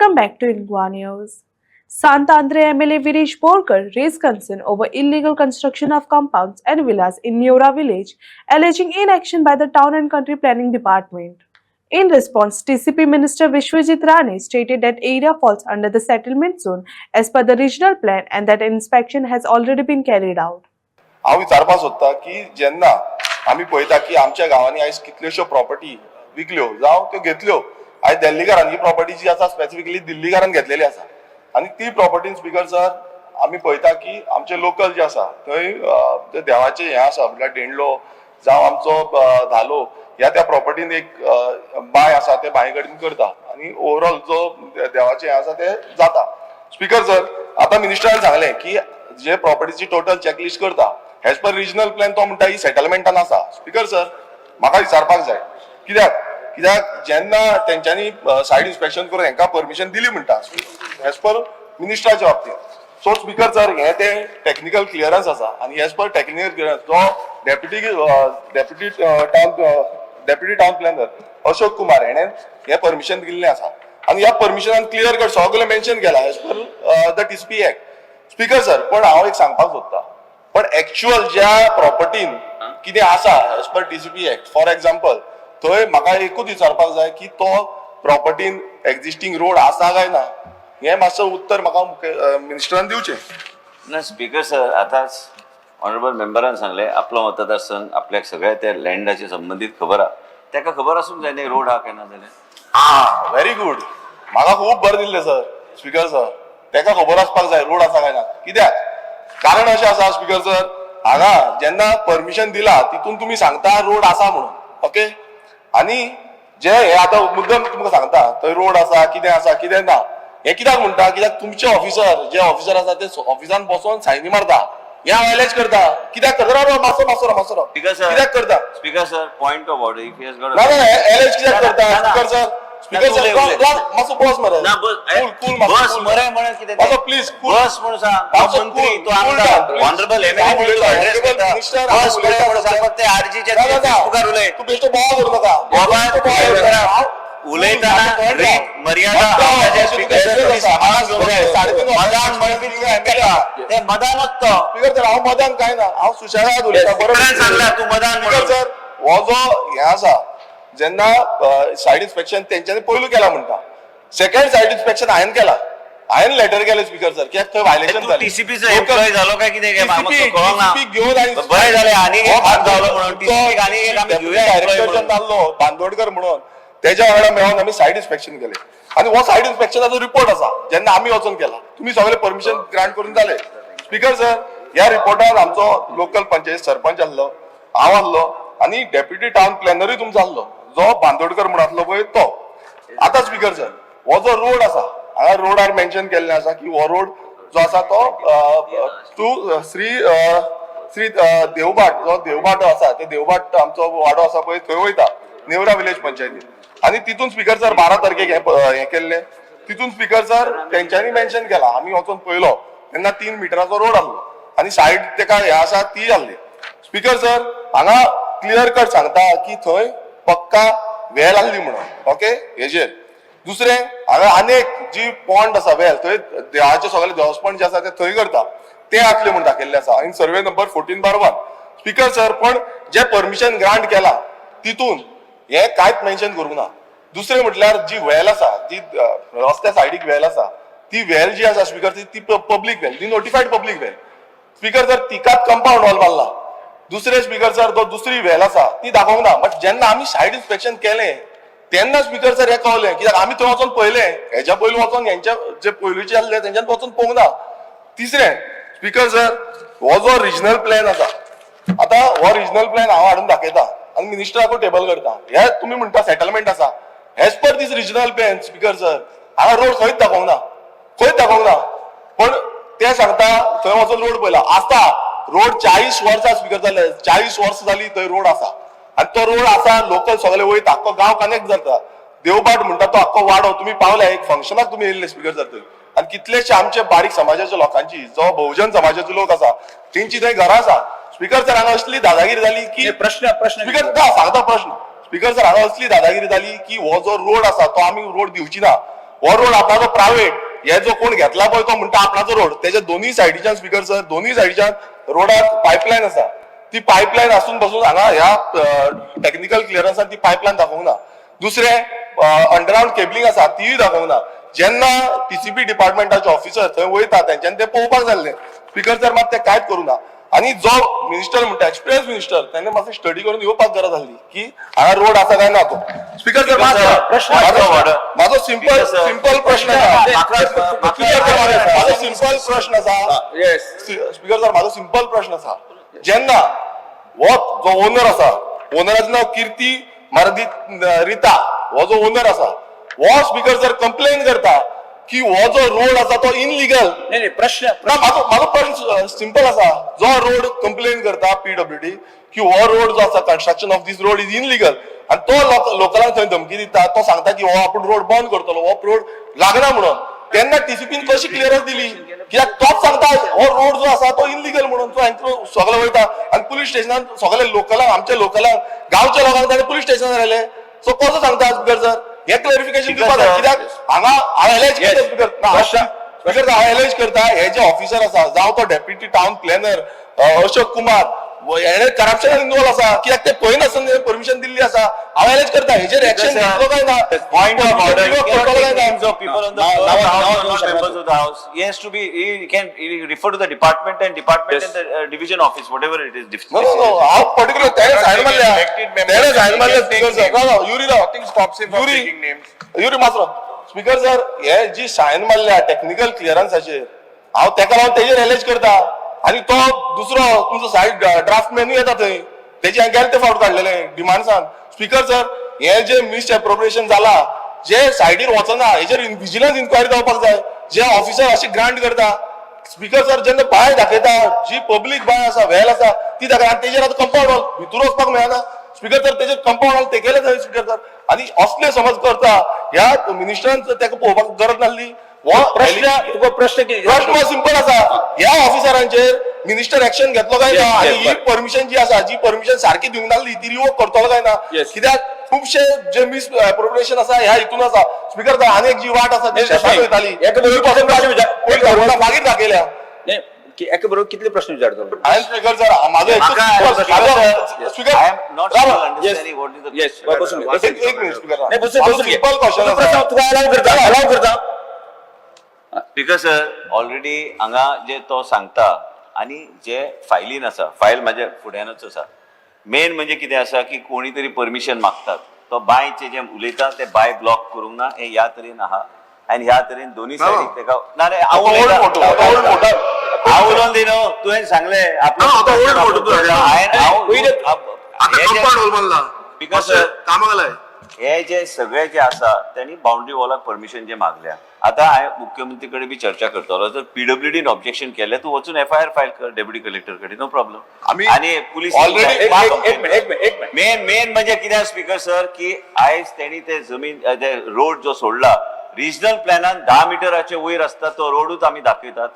Welcome back to Ingwa News. Santandre MLA Virish Borkar raised concern over illegal construction of compounds and villas in Neora village, alleging inaction by the Town and Country Planning Department. In response, TCP Minister Vishwajit Rane stated that area falls under the settlement zone as per the regional plan and that an inspection has already been carried out. हांव विचारपाक सोदता की जेन्ना आमी पळयता की आमच्या गांवांनी आयज कितल्योश्यो प्रॉपर्टी विकल्यो जावं त्यो घेतल्यो आयज दिल्लीकारान ही प्रॉपर्टी जी आसा स्पेसिफिकली दिल्लीकारान घेतलेली आसा आनी ती प्रॉपर्टी स्पीकर सर आमी पळयता की आमचे लोकल जे आसा थंय ते देवाचे हे आसा म्हटल्यार डेंडलो जावं आमचो धालो ह्या त्या प्रॉपर्टीन एक बांय आसा ते बांये कडेन करता आनी ओवरऑल जो देवाचे हे आसा ते जाता. स्पीकर सर आतां मिनिस्टरान सांगलें की जे प्रॉपर्टीची टोटल चेकलिस्ट करता एज पर रिजनल प्लॅन तो म्हणटा ही सेटलमेंटान आसा. स्पीकर सर म्हाका विचारपाक जाय कित्याक जेन्ना तेंच्यांनी सायड इन्स्पेक्शन करून हांकां परमिशन दिली म्हणटा एज पर मिनिस्टराच्या बाबतींत. सो स्पीकर सर हे ते टेक्निकल क्लियरन्स आसा आनी एज पर टेक्निकल क्लियरन्स जो deputy town planner Ashok Kumar हेणें हे परमिशन दिल्लें आसा आनी ह्या परमिशनान क्लियर कट सगळें मेन्शन केला as per the TCP act. Speaker sir पण हांव एक सांगपाक सोदतां पण एक्चुअल ज्या प्रॉपर्टीन कितें आसा as per TCP act for example थंय म्हाका एकूच विचारपाक जाय की तो प्रॉपर्टीन एक्झिस्टिंग रोड आसा काय ना हें मातसो उत्तर म्हाका मिनिस्टरान दिवचें. ना स्पीकर सर आतांच ऑनरेबल मेंबरान सांगले आपलो मतदारसंघ आपल्याक सगळ्या त्या लँडाची संबंधीत खबर आहा ताका खबर आसूंक जाय न्ही रोड आहा काय ना जाल्यार. व्हेरी गुड म्हाका खूब बरें दिल्लें सर स्पीकर सर ताका खबर आसपाक जाय रोड आसा काय ना. कित्याक कारण अशें आसा स्पीकर सर हांगा जेन्ना परमिशन दिला तितून तुमी सांगता रोड आसा म्हणून ओके आनी जे हे आतां मुद्दम तुमकां सांगता थंय रोड आसा कितें ना हे कित्याक म्हणटा कित्याक तुमचे ऑफिसर जे ऑफिसर आसा ते ऑफिसान बसोन सायनी मारता हे वायलेट करता कित्याक करता मातसो कित्याक करता speaker sir point of order if yes got alleged कित्याक करता स्पीकर सर मातसो बस मरे ना बस मरे म्हण कितें प्लीज बस म्हण सांग मंत्री तो आमदार ऑनरेबल एमएलए बस मरे म्हण सांग ते आरजीचे फेसबुकार उलय तू बेश्टो बोवा करू नका बाबा उलयताना रीत मर्यादा स्पीकर मदान म्हणपी ते मदानच तो स्पीकर सर हांव मदान काय ना हांव सुशेगाद उलयता बरोबर सांगला तू मदान स्पीकर सर हो जो हे आसा जेन्ना सायड इन्स्पेक्शन तेंच्यांनी पयलू केला म्हणटा सेकंड सायड इन्स्पेक्शन हांवें केला हांवें लेटर केलें स्पीकर सर कित्याक थंय वायलेशन जालें. टीसीपीचो एम्प्लॉय झालो काय कितें घेवन बरें जालें आनी एक हात जालो म्हणून टीसीपी आनी एक आमी घेवया डायरेक्टर जाल्लो बांदोडकर म्हणून तेज्या वांगडा मेळोन आमी सायड इन्स्पेक्शन केलें आनी हो सायड इन्स्पेक्शनाचो रिपोर्ट आसा जेन्ना आमी वचून केला तुमी सगळे परमिशन ग्रांट करून जाले. स्पीकर सर ह्या रिपोर्टान आमचो लोकल पंचायत सरपंच आसलो हांव आसलो आनी डेप्युटी टाउन प्लॅनरूय तुमचो आसलो जो बांदोडकर म्हणून आसलो पळय तो. आतां स्पीकर सर हो जो रोड आसा हांगा रोडार मेन्शन केल्लें आसा की हो रोड जो आसा तो टू श्री देवबाट जो देवबाट आसा ते देवबाट आमचो वाडो आसा पळय थंय वयता नेवरा विलेज पंचायतीन आनी तितून स्पीकर सर 12 तारखेक हे केल्लें तितून स्पीकर सर तेंच्यांनी मेन्शन केला आमी वचून पळयलो तेन्ना 3 मिटराचो रोड आसलो आनी सायड तेका हे आसा ती आसली. स्पीकर सर हांगा क्लियर कट सांगता की थंय पक्का वेल आसली म्हणून ओके हेजेर. दुसरें हांगा आनेक जी पॉन्ड आसा वेल थंय देवाचे सगळे देवस्पण जे आसा ते थंय करता ते आसले म्हूण दाखयल्ले आसा आनी सर्वे नंबर 14/1. स्पीकर सर पण जे परमिशन ग्रांट केला तितून हे कांयच मेन्शन करूंक ना. दुसरें म्हटल्यार जी वेल आसा जी रस्त्या सायडीक वेल आसा ती वेल जी आसा स्पीकर ती पब्लीक वेल ती नोटिफायड पब्लीक वेल. स्पीकर सर तिकाच कंपाऊंड वॉल मारला. दुसरे स्पीकर सर जो दुसरी वेल आसा ती दाखोवंक ना बट जेन्ना आमी सायड इन्स्पेक्शन केलें तेन्ना स्पीकर सर हे कळलें कित्याक आमी थंय वचून पळयलें हेच्या पयलीं वचून हेंच्या जे पयलींचे आसले तेंच्यान वचून पळोवंक ना. तिसरें स्पीकर सर हो जो रिजनल प्लॅन आसा आतां हो रिजनल प्लॅन हांव हाडून दाखयता आनी मिनिस्टराकूय टेबल करता हे तुमी म्हणटा सेटलमेंट आसा एज पर दीस रिजनल प्लॅन स्पीकर सर हांगा रोड खंयच दाखोवंक ना पण ते सांगता थंय वचून रोड पळयला आसता रोड 40 वर्सां स्पीकर जाले 40 वर्सां जाली थंय रोड आसा आनी तो रोड आसा लोकल सगळे वयता आख्खो गांव कनेक्ट जाता. देवबाट म्हणटा तो आख्खो वाडो तुमी पावल्या एक फंक्शनाक तुमी येयल्ले स्पीकर सर थंय आनी कितलेशे आमचे बारीक समाजाच्या लोकांची जो बहुजन समाजाचे लोक आसा तेंची थंय घरां आसा. स्पीकर सर हांगा असली दादागिरी जाली की प्रश्न स्पीकर सांगता प्रश्न स्पीकर सर हांगा असली दादागिरी जाली की हो जो रोड आसा तो आमी रोड दिवची ना हो रोड आपला प्रायव्हेट हे जो कोण घेतला पळय तो म्हणटा आपणाचो रोड त्याच्या दोन्ही सायडीच्यान स्पीकर सर दोन्ही सायडीच्यान रोडाक पायपलायन आसा ती पायपलायन आसून पासून हांगा ह्या टेक्निकल क्लिअरन्सान ती पायपलायन दाखोवंक ना दुसरे अंडरग्राउंड केबलिंग आसा तीय दाखोवंक ना जेन्ना टीसीपी डिपार्टमेंटाचे ऑफिसर थंय वयता तेंच्यानी ते पळोवपाक जाल्ले स्पीकर सर मात ते कांयच करूना आणि जो मिनिस्टर म्हणटा एक्सपिरियन्स मिनिस्टर त्यांनी मातशी स्टडी करून येवपाक गरज आसली की हांगा रोड आसा काय ना तो स्पीकर सर माझो सिंपल प्रश्न माझो सिंपल प्रश्न आसा स्पीकर सर माझो सिंपल प्रश्न आसा जेन्ना हो जो ओनर आसा ओनराचें नांव कीर्ती मारुती रिता हो जो ओनर आसा हो स्पीकर सर कंप्लेन करता की हो जो रोड आसा तो इनलिगल नाही प्रश्न माझो प्रश्न सिंपल आसा जो रोड कंप्लेन करता पीडब्ल्यूडी की हो रोड जो आसा construction of this road is illegal आणि तो लोकलांक थंय धमकी दिता तो सांगता की हो आपूण रोड बंद करतलो हो रोड लागना म्हणून तेन्ना टीसीपीन कशी क्लिअरन्स दिली कित्याक तोच सांगता हो रोड जो आसा तो इनलिगल म्हणून तो हांचो सगळे वयता आणि पुलीस स्टेशनान सगळे लोकलांक आमच्या लोकलांक गांवच्या लोकांक ताणें पुलीस स्टेशनार व्हेले सो कसो सांगता स्पीकर सर हे क्लॅरिफिकेशन दिवपाक जाय कित्याक हांगा हांव एलेज करता स्पीकर हांव एलेज करता हे जे ऑफिसर आसा जावं तो deputy town planner Ashok Kumar हेणे करप्शनान इन्वॉल्व आसा कित्याक ते पळयनासतना परमिशन दिल्ली आसा हांव एलेज करता हेजेर एक्शन घेतलो काय ना Point of order. काय ना Names of people on the floor are not members of the house. He has to be. He can refer to the department and the division office, whatever it is. No हांव particular तेणे सायन मारल्या speaker sir Yuri राव stops him from taking names. युरी मात्र speaker sir हे जी सायन मारल्या टेक्निकल क्लिअरन्साचेर हांव तेका लागून तेजेर एलेज करता आणि तो दुसरो तुमचो सायड ड्राफ्टमॅनूय येता थंय तेजे हांवें गेले ते फावट काडलेले डिमांड्सान स्पीकर सर हे जे मिस एप्रोप्रिएशन जाला जे सायडीर वचना हेजेर विजिलन्स इन्क्वायरी जावपाक जाय जे ऑफिसर अशी ग्रांट करता स्पीकर सर जेन्ना बाय दाखयता जी पब्लीक बाय आसा व्हॅल आसा ती दाखय आनी तेजेर आतां कंपाऊंड वॉल भितर वचपाक मेळना स्पीकर सर तेजेर कंपाऊंड वॉल तेगेले थंय स्पीकर सर आनी असले समज करता ह्या मिनिस्टरान तेका पळोवपाक गरज नासली प्रश्न किती प्रश्न सिंपल आसा ह्या ऑफिसरांचेर मिनिस्टर एक्शन घेतलो काय ना आणि ही परमिशन जी आसा जी परमिशन सारखी दिवंक नासली ती रिवोक करतलो काय ना कित्याक खुबशे जे मिस एप्रोप्रिएशन आसा ह्या हितून आसा स्पीकर आनी एक जी वाट आसा ती शेतात वयताली मागीर दाखयल्या एका बरोबर कितले प्रश्न विचारतो हांवें स्पीकर सर म्हाजो I am not sure understanding what is the Yes, बसून घे. एक मिनिट स्पीकर नाही, बसून घे. सिंपल क्वेश्चन प्रश्न तुका अलाव करता स्पीकर सर ऑलरेडी हांगा जे तो सांगता आणि जे फायलीन आसा फायल माझ्या फुड्यानच आसा मेन म्हणजे कितें आसा की कोणी तरी परमिशन मागतात तो बायचे जे उलयता ते बाय ब्लॉक करूंक ना हे ह्या तरेन आहा आणि ह्या तरेन दोन्ही सायडीक तेका ना रे हांव उलोवन दी न्हू तुवें सांगलें स्पीकर सर हे जे सगळे जे आसा त्यांनी बाउंड्री वॉलाक परमिशन जे मागल्या आता हांवें मुख्यमंत्री कडेन बी चर्चा करतलो जर पीडब्ल्यूडीन ऑब्जेक्शन केलें तूं वचून एफआयआर फायल कर डेप्युटी कलेक्टर कडेन नो प्रॉब्लेम आणि पुलीस मेन म्हणजे कितें स्पीकर सर की आयज तेणी ते जमीन रोड जो सोडला रिजनल प्लॅनान 10 मिटराचे वयर आसता तो रोडूच आमी दाखयतात